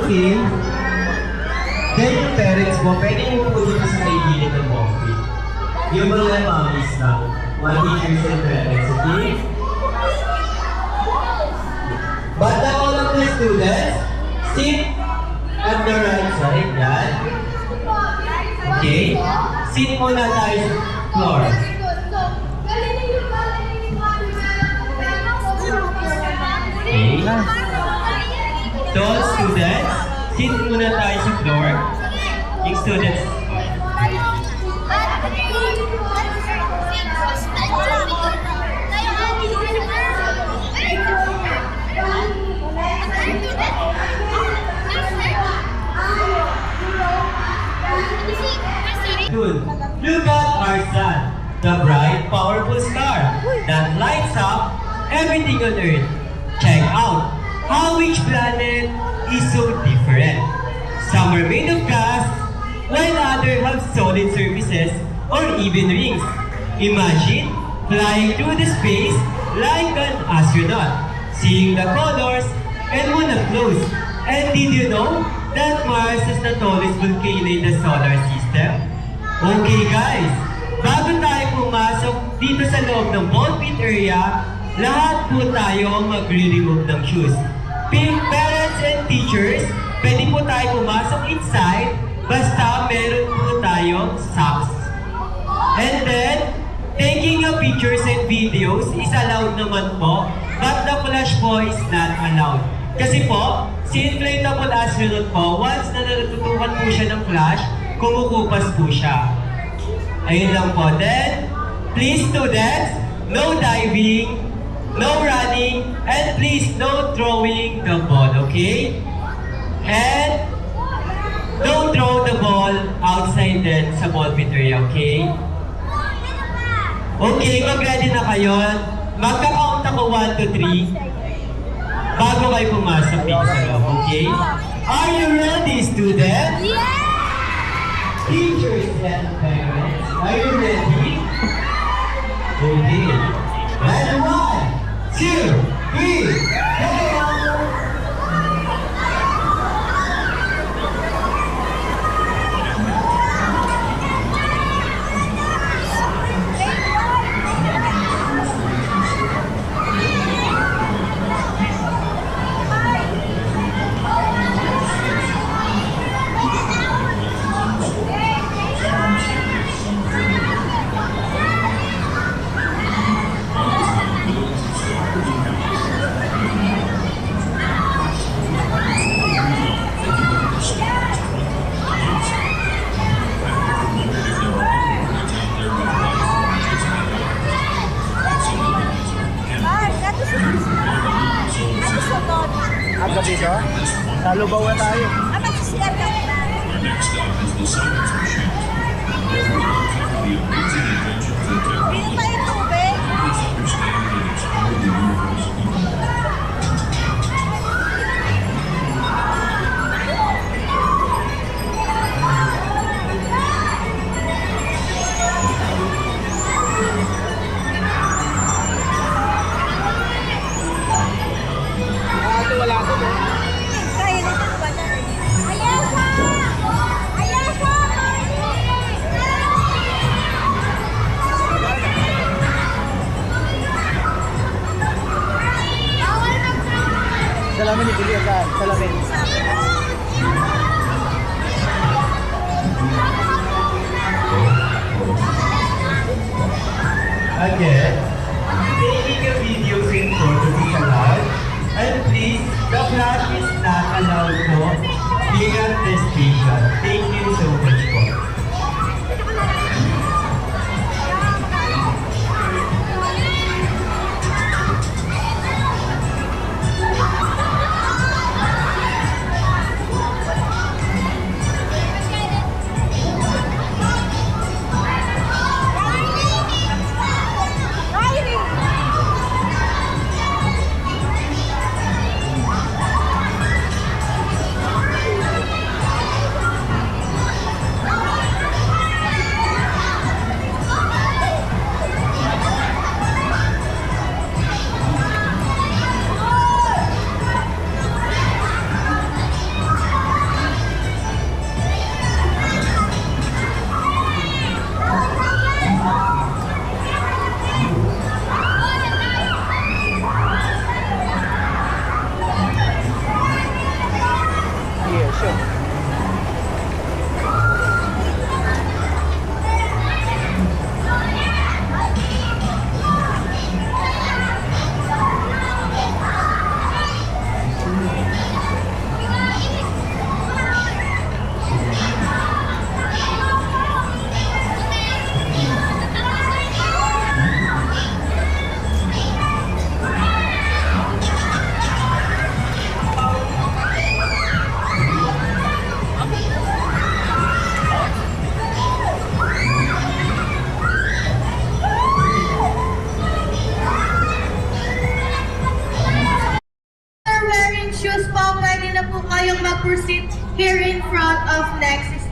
okay, then yung parents mo, pwede mo po dito sa may gilid ng coffee. Yung mga mommies na, mga teachers and parents, okay? But now all of the students, sit at the right side, yan. Okay? Sit muna tayo sa floor. Okay? So, students, sit muna tayo sa floor. Yung students, look at our sun, the bright, powerful star that lights up everything on Earth. Check out how each planet is so different. Some are made of gas, while others have solid surfaces or even rings. Imagine flying through the space like an astronaut, seeing the colors and moon up close. And did you know that Mars is the tallest volcano in the solar system? Okay guys, bago tayo pumasok dito sa loob ng ball pit area, lahat po tayo ang magre-remove ng shoes. Parents and teachers, pwede po tayo pumasok inside basta meron po tayong socks. And then, taking a pictures and videos is allowed naman po, but the flash po is not allowed. Kasi po, si inflatable astronaut po, once na natutukan po siya ng flash, kumukupas po siya. Ayun lang po. Then, please students, no diving, no running, and please no throwing the ball, okay? And don't throw the ball outside then sa ball pit area, okay? Okay, mag-ready na kayo. Magka-count ako 1, 2, 3 bago kayo pumasok dito sa loob, okay? Are you ready, students? Yeah! Teachers and parents, are you ready? Okay. And 1, 2, 3, go! Aga dito? Nalubaw na tayo. Mag-CR ka na. Pili pa yung tubig. Wala ko ba? Kaya nito ba na? Ayasa! Ayasa! Salamin ni Billy ka. Salamin. Again, taking a video in photos is allowed. And please, the flash is not allowed po here at the station. Thank you so much po.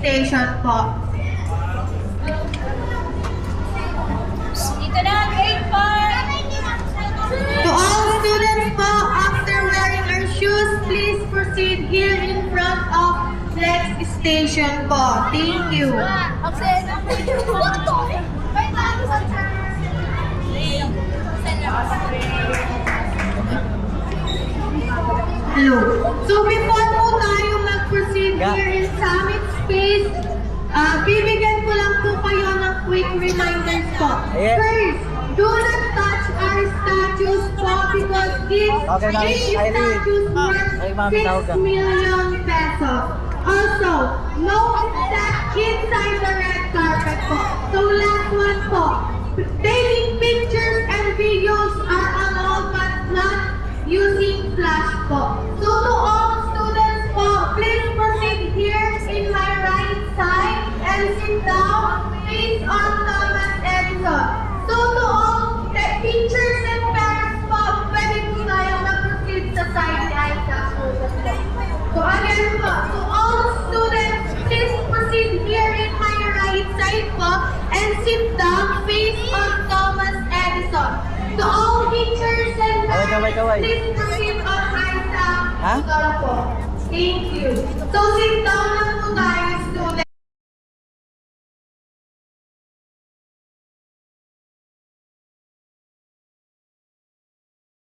station po. Dito na, grade 4. To all students po, after wearing our shoes, please proceed here in front of next station po. Thank you. Hello. So before po tayo mag-proceed here in Summit Space, bibigyan ko lang po kayo ng quick reminders po. Yes. First, do not touch our statues po because Okay, ma'am. each Irene. statues worth Ay, ma'am, tawag ka. 6 million pesos. Also, no step inside the red carpet po. So last one po, taking pictures and videos are allowed but not using flash po. So to all students po, please proceed here in my right side and sit down face on Thomas Edison. So to all teachers and parents po, pwede po tayo mag-proceed sa side ni Aisha. So again po, to all students, please proceed here in my right side po and sit down face on Thomas Edison. To all teachers and parents, please proceed on my side. Ha? Ito po. Thank you. So sit down na